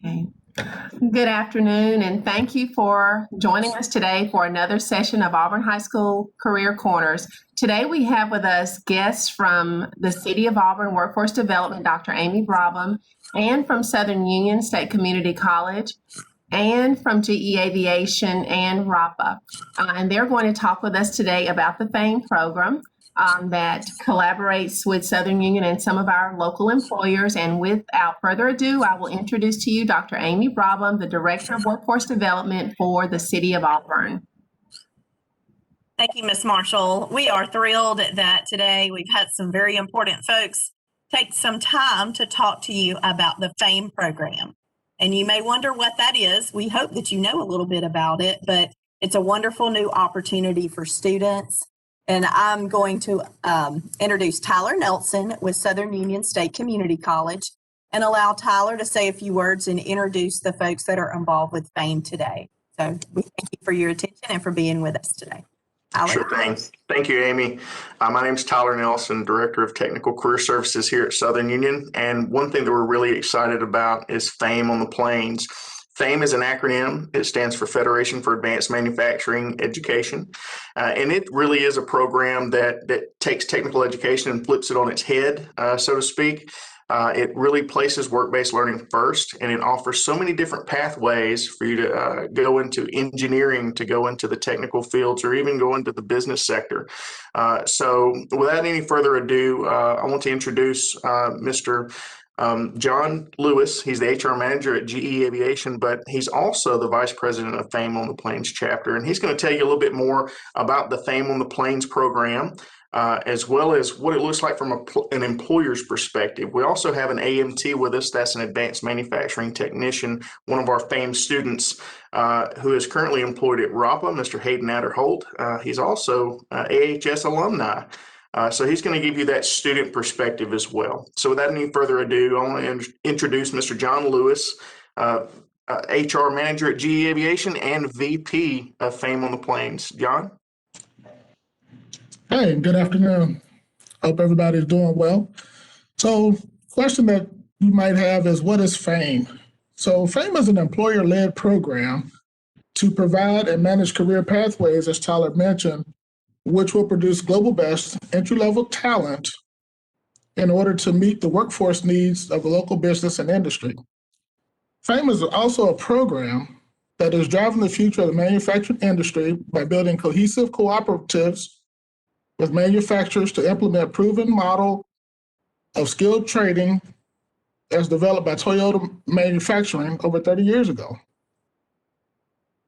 Okay. Good afternoon, and thank you for joining us today for another session of Auburn High School Career Corners. Today we have with us guests from the City of Auburn Workforce Development, Dr. Amy Brabham, and from Southern Union State Community College, and from GE Aviation and RAPA. And they're going to talk with us today about the FAME program that collaborates with Southern Union and some of our local employers. And without further ado, I will introduce to you Dr. Amy Brabham, the Director of Workforce Development for the City of Auburn. Thank you, Ms. Marshall. We are thrilled that today we've had some very important folks take some time to talk to you about the FAME program. And you may wonder what that is. We hope that you know a little bit about it, but it's a wonderful new opportunity for students. And I'm going to introduce Tyler Nelson with Southern Union State Community College and allow Tyler to say a few words and introduce the folks that are involved with FAME today. So we thank you for your attention and for being with us today. Tyler? Sure thing. Thank you, Amy. My name is Tyler Nelson, Director of Technical Career Services here at Southern Union. And one thing that we're really excited about is FAME on the Plains. FAME is an acronym. It stands for Federation for Advanced Manufacturing Education. And it really is a program that takes technical education and flips it on its head, so to speak. It really places work-based learning first, and it offers so many different pathways for you to go into engineering, to go into the technical fields, or even go into the business sector. So without any further ado, I want to introduce Mr. John Lewis. He's the HR manager at GE Aviation, but he's also the vice president of FAME on the Plains chapter. And he's going to tell you a little bit more about the FAME on the Plains program, as well as what it looks like from an employer's perspective. We also have an AMT with us. That's an advanced manufacturing technician, one of our FAME students who is currently employed at RAPA, Mr. Hayden Aderholt. He's also AHS alumni. So he's going to give you that student perspective as well. So without any further ado, I want to introduce Mr. John Lewis, HR manager at GE Aviation and VP of FAME on the Plains. John? Hey, good afternoon. Hope everybody's doing well. So question that you might have is, what is FAME? So FAME is an employer-led program to provide and manage career pathways, as Tyler mentioned, which will produce global best entry-level talent in order to meet the workforce needs of the local business and industry. FAME is also a program that is driving the future of the manufacturing industry by building cohesive cooperatives with manufacturers to implement proven model of skilled training as developed by Toyota Manufacturing over 30 years ago.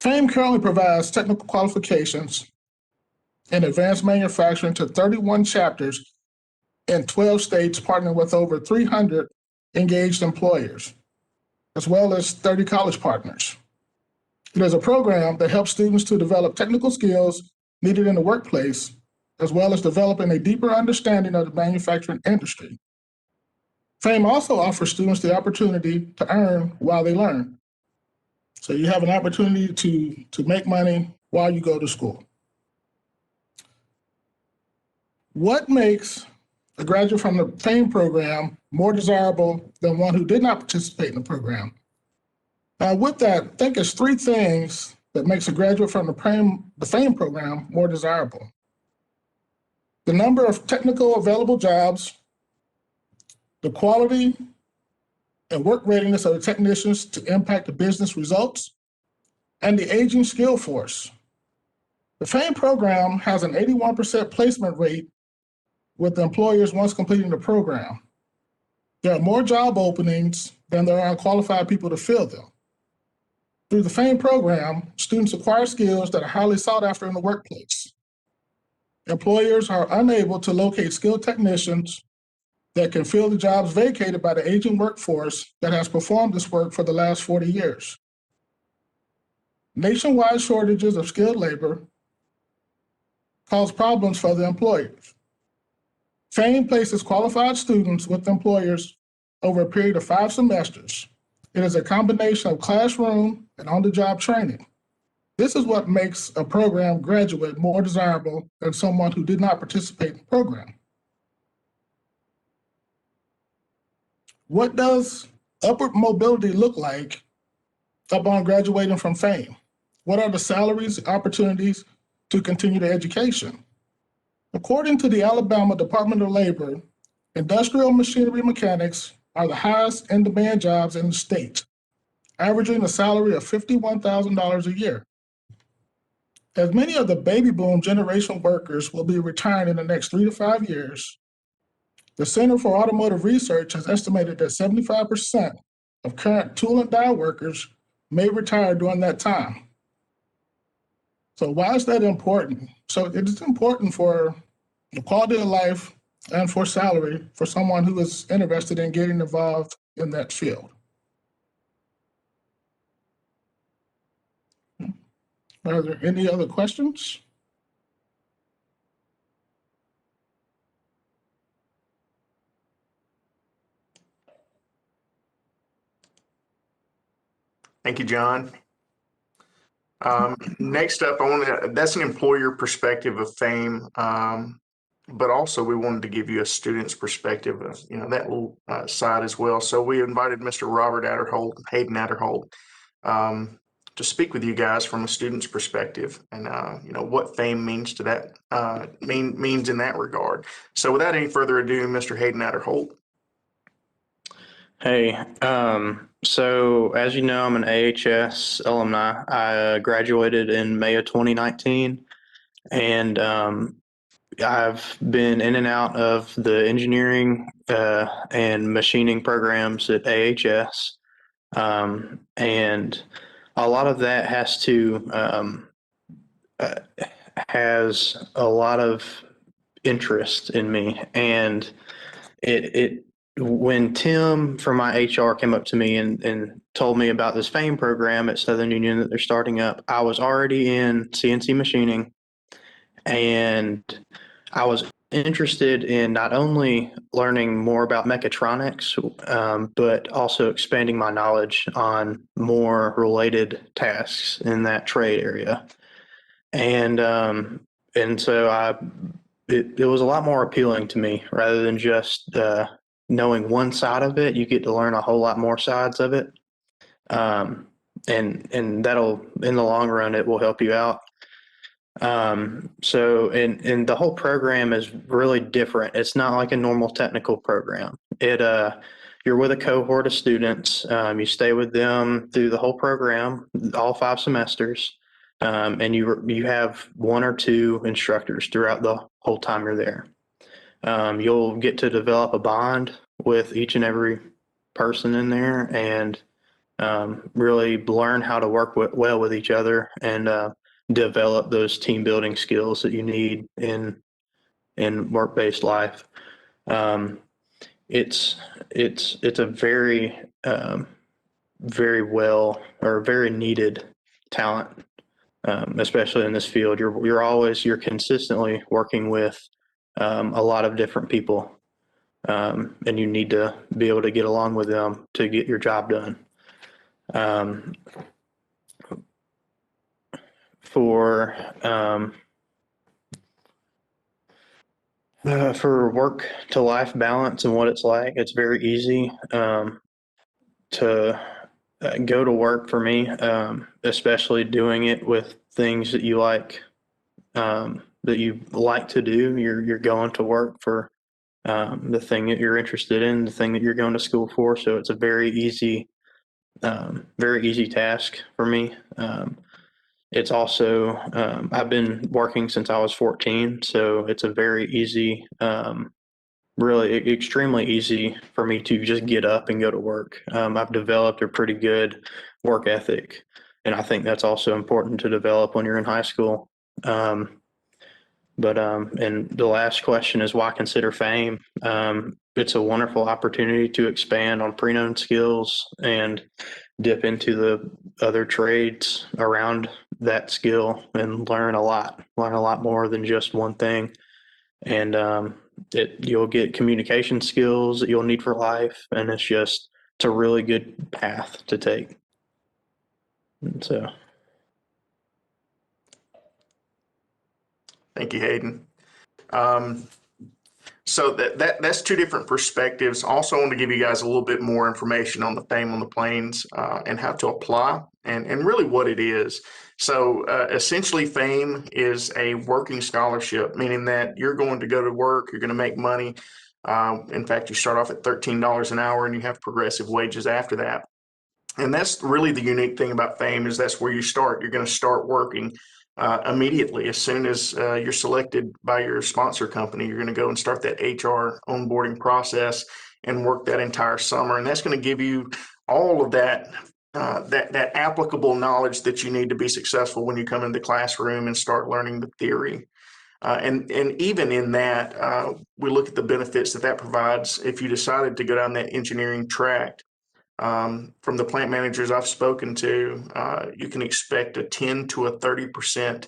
FAME currently provides technical qualifications in advanced manufacturing to 31 chapters in 12 states, partnering with over 300 engaged employers, as well as 30 college partners. It is a program that helps students to develop technical skills needed in the workplace, as well as developing a deeper understanding of the manufacturing industry. FAME also offers students the opportunity to earn while they learn. So you have an opportunity to make money while you go to school. What makes a graduate from the FAME program more desirable than one who did not participate in the program? Now, with that, I think it's three things that makes a graduate from the FAME program more desirable. The number of technical available jobs, the quality and work readiness of the technicians to impact the business results, and the aging skill force. The FAME program has an 81% placement rate with the employers once completing the program. There are more job openings than there are qualified people to fill them. Through the FAME program, students acquire skills that are highly sought after in the workplace. Employers are unable to locate skilled technicians that can fill the jobs vacated by the aging workforce that has performed this work for the last 40 years. Nationwide shortages of skilled labor cause problems for the employers. FAME places qualified students with employers over a period of 5 semesters. It is a combination of classroom and on-the-job training. This is what makes a program graduate more desirable than someone who did not participate in the program. What does upward mobility look like upon graduating from FAME? What are the salaries, opportunities to continue their education? According to the Alabama Department of Labor, industrial machinery mechanics are the highest in demand jobs in the state, averaging a salary of $51,000 a year. As many of the baby boom generation workers will be retiring in the next 3 to 5 years, the Center for Automotive Research has estimated that 75% of current tool and die workers may retire during that time. So why is that important? So it is important for the quality of life and for salary for someone who is interested in getting involved in that field. Are there any other questions? Thank you, John. Next up, that's an employer perspective of FAME, but also we wanted to give you a student's perspective of, that little side as well. So we invited Mr. Robert Aderholt, Hayden Aderholt, to speak with you guys from a student's perspective and, what FAME means to that, means in that regard. So without any further ado, Mr. Hayden Aderholt. Hey, so as you know, I'm an AHS alumni. I graduated in May of 2019, and I've been in and out of the engineering and machining programs at AHS, and a lot of that has a lot of interest in me, and when Tim from my HR came up to me and told me about this FAME program at Southern Union that they're starting up, I was already in CNC machining, and I was interested in not only learning more about mechatronics, but also expanding my knowledge on more related tasks in that trade area. And so it was a lot more appealing to me rather than just knowing one side of it. You get to learn a whole lot more sides of it. And that'll, in the long run, it will help you out. So the whole program is really different. It's not like a normal technical program. You're with a cohort of students. You stay with them through the whole program, all 5 semesters. And you have 1 or 2 instructors throughout the whole time you're there. You'll get to develop a bond with each and every person in there, and really learn how to work well with each other, and develop those team building skills that you need in work-based life. It's a very very needed talent, especially in this field. You're consistently working with a lot of different people, and you need to be able to get along with them to get your job done. For work to life balance and what it's like, it's very easy to go to work for me, especially doing it with things that you like, to do. You're going to work for the thing that you're interested in, the thing that you're going to school for. So it's a very easy task for me. It's also, I've been working since I was 14, so it's a very easy, really extremely easy for me to just get up and go to work. I've developed a pretty good work ethic, and I think that's also important to develop when you're in high school. And the last question is, why consider FAME? It's a wonderful opportunity to expand on pre-known skills and dip into the other trades around that skill and learn a lot more than just one thing. And you'll get communication skills that you'll need for life, and it's a really good path to take. And so, Thank you, Hayden. So that's two different perspectives. Also, I want to give you guys a little bit more information on the FAME on the Plains and how to apply and really what it is. So essentially, FAME is a working scholarship, meaning that you're going to go to work, you're going to make money. In fact, you start off at $13 an hour and you have progressive wages after that. And that's really the unique thing about FAME is that's where you start. You're going to start working immediately as soon as you're selected by your sponsor company. You're going to go and start that HR onboarding process and work that entire summer. And that's going to give you all of that that applicable knowledge that you need to be successful when you come into the classroom and start learning the theory. And even in that, we look at the benefits that provides if you decided to go down that engineering track. From the plant managers I've spoken to, you can expect a 10 to a 30%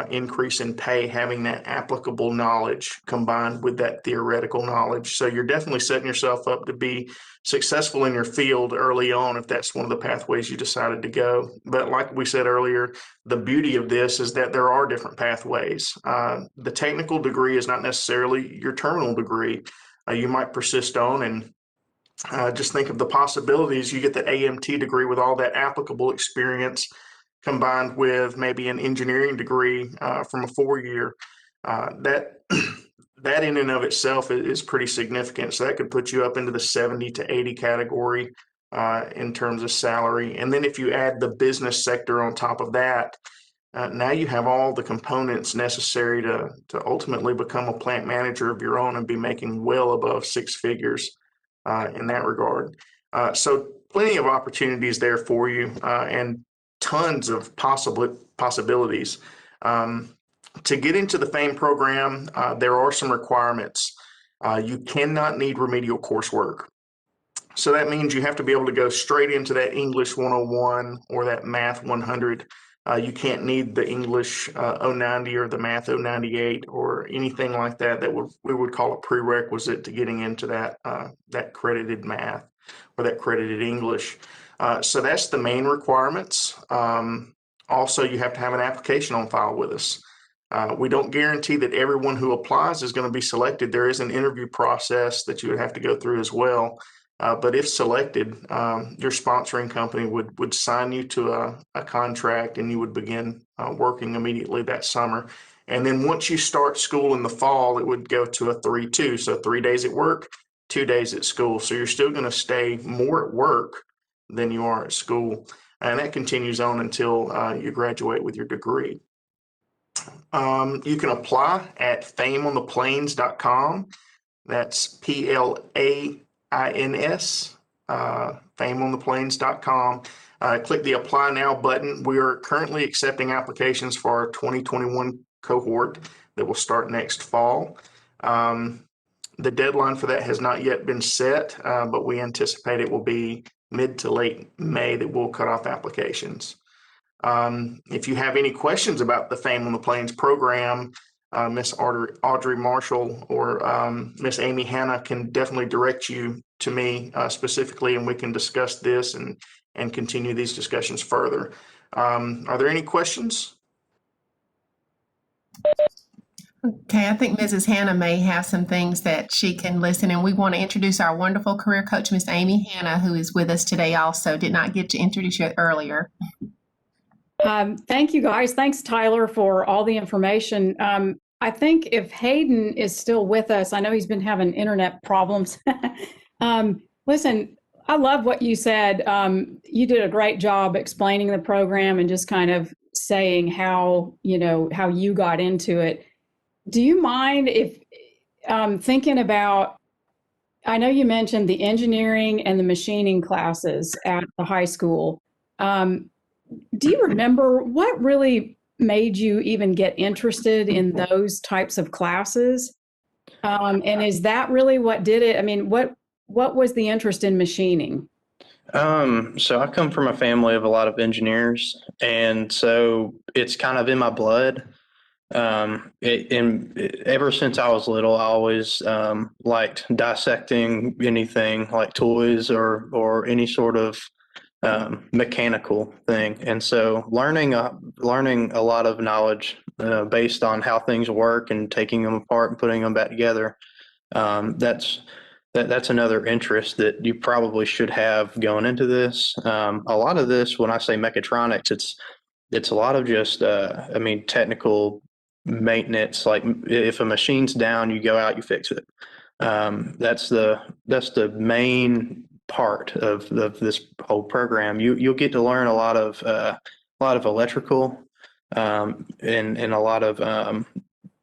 increase in pay having that applicable knowledge combined with that theoretical knowledge. So you're definitely setting yourself up to be successful in your field early on if that's one of the pathways you decided to go. But like we said earlier, the beauty of this is that there are different pathways. The technical degree is not necessarily your terminal degree. You might persist on and just think of the possibilities. You get the AMT degree with all that applicable experience combined with maybe an engineering degree from a 4-year. That in and of itself is pretty significant. So that could put you up into the 70 to 80 category in terms of salary. And then if you add the business sector on top of that, now you have all the components necessary to ultimately become a plant manager of your own and be making well above 6 figures in that regard. So plenty of opportunities there for you and tons of possibilities. To get into the FAME program, there are some requirements. You cannot need remedial coursework. So that means you have to be able to go straight into that English 101 or that Math 100. You can't need the English 090 or the Math 098 or anything like that we would call a prerequisite to getting into that credited math or that credited English. So that's the main requirements. Also, you have to have an application on file with us. We don't guarantee that everyone who applies is going to be selected. There is an interview process that you would have to go through as well. But if selected, your sponsoring company would sign you to a contract and you would begin working immediately that summer. And then once you start school in the fall, it would go to a 3-2. So 3 days at work, 2 days at school. So you're still going to stay more at work than you are at school. And that continues on until you graduate with your degree. You can apply at fameontheplains.com. That's PLAINS, fameontheplains.com. Click the Apply Now button. We are currently accepting applications for our 2021 cohort that will start next fall. The deadline for that has not yet been set, but we anticipate it will be mid to late May that we'll cut off applications. If you have any questions about the FAME on the Plains program, Miss Audrey Marshall or Miss Amy Hanna can definitely direct you to me specifically, and we can discuss this and continue these discussions further. Are there any questions? Okay, I think Mrs. Hanna may have some things that she can listen, and we want to introduce our wonderful career coach, Miss Amy Hanna, who is with us today also. Did not get to introduce you earlier. Thank you, guys. Thanks, Tyler, for all the information. I think if Hayden is still with us, I know he's been having internet problems. Listen, I love what you said. You did a great job explaining the program and just kind of saying how you got into it. Do you mind if thinking about, I know you mentioned the engineering and the machining classes at the high school. Do you remember what really made you even get interested in those types of classes? And is that really what did it? I mean, what was the interest in machining? So I come from a family of a lot of engineers, and so it's kind of in my blood. Ever since I was little, I always liked dissecting anything like toys or any sort of mechanical thing. And so learning a lot of knowledge based on how things work and taking them apart and putting them back together That's another interest that you probably should have going into this. A lot of this, when I say mechatronics, it's a lot of just, technical maintenance. Like if a machine's down, you go out, you fix it. That's the main part of this whole program. You'll get to learn a lot of electrical, and a lot of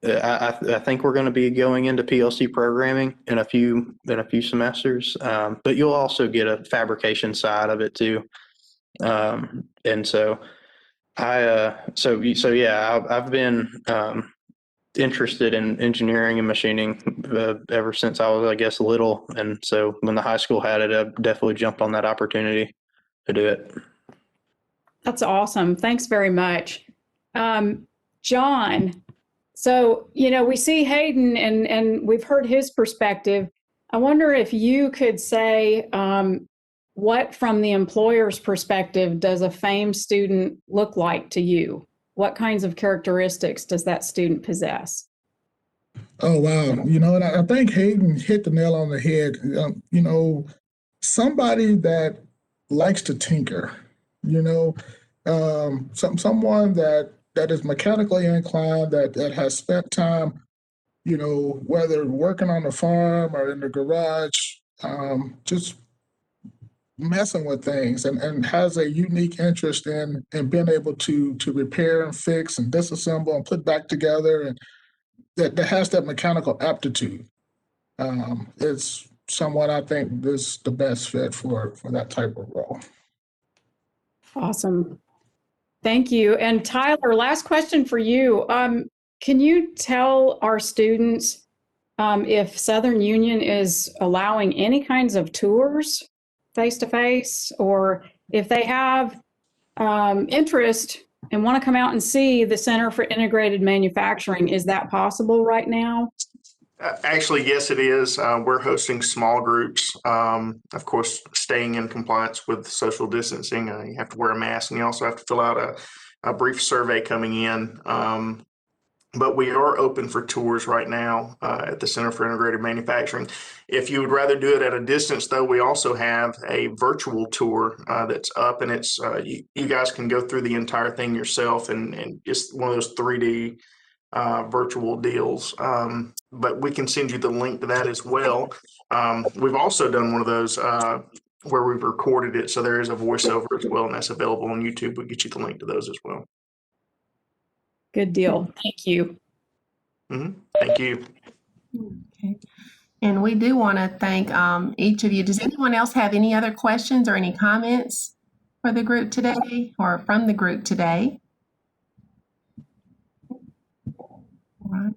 I think we're going to be going into PLC programming in a few semesters, but you'll also get a fabrication side of it too. And so I've been interested in engineering and machining ever since I was, I guess, little. And so when the high school had it, I definitely jumped on that opportunity to do it. That's awesome. Thanks very much. John, so, we see Hayden and we've heard his perspective. I wonder if you could say what, from the employer's perspective, does a FAME student look like to you? What kinds of characteristics does that student possess? Oh, wow. And I think Hayden hit the nail on the head. Somebody that likes to tinker, someone that is mechanically inclined, that has spent time, whether working on the farm or in the garage, just messing with things, and has a unique interest in being able to repair and fix and disassemble and put back together, and that has that mechanical aptitude. It's someone I think is the best fit for that type of role. Awesome. Thank you. And Tyler, last question for you. Can you tell our students if Southern Union is allowing any kinds of tours face-to-face, or if they have interest and want to come out and see the Center for Integrated Manufacturing, is that possible right now? Actually, yes, it is. We're hosting small groups, of course, staying in compliance with social distancing. You have to wear a mask, and you also have to fill out a brief survey coming in. But we are open for tours right now at the Center for Integrated Manufacturing. If you would rather do it at a distance, though, we also have a virtual tour that's up, and it's you guys can go through the entire thing yourself, and just one of those 3D virtual deals. But we can send you the link to that as well. We've also done one of those where we've recorded it, so there is a voiceover as well, and that's available on YouTube. We'll get you the link to those as well. Good deal. Thank you. Mm-hmm. Thank you. Okay. And we do want to thank each of you. Does anyone else have any other questions or any comments for the group today, or from the group today? All right.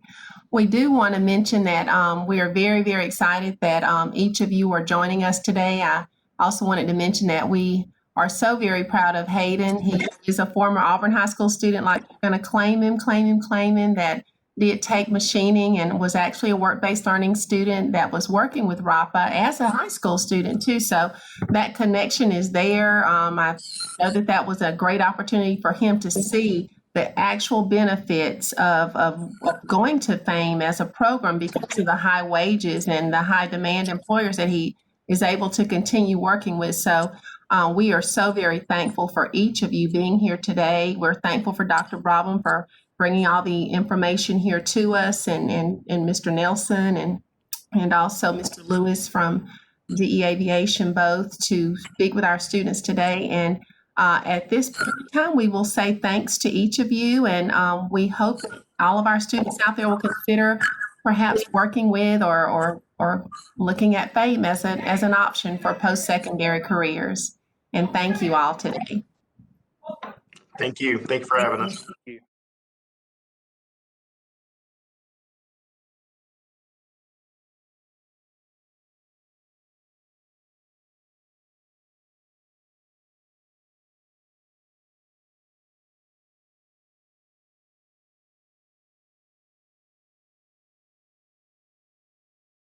We do want to mention that we are very, very excited that each of you are joining us today. I also wanted to mention that we are so very proud of Hayden. He is a former Auburn High School student, like we're going to claim him, that did take machining and was actually a work-based learning student that was working with RAPA as a high school student too. So that connection is there. I know that was a great opportunity for him to see the actual benefits of going to FAME as a program because of the high wages and the high demand employers that he is able to continue working with. So we are so very thankful for each of you being here today. We're thankful for Dr. Brabham for bringing all the information here to us, and Mr. Nelson and also Mr. Lewis from DE Aviation, both to speak with our students today. And at this point in time, we will say thanks to each of you, and we hope that all of our students out there will consider perhaps working with or looking at FAME as an option for post-secondary careers. And thank you all today. Thank you. Thank you for having us. Thank you.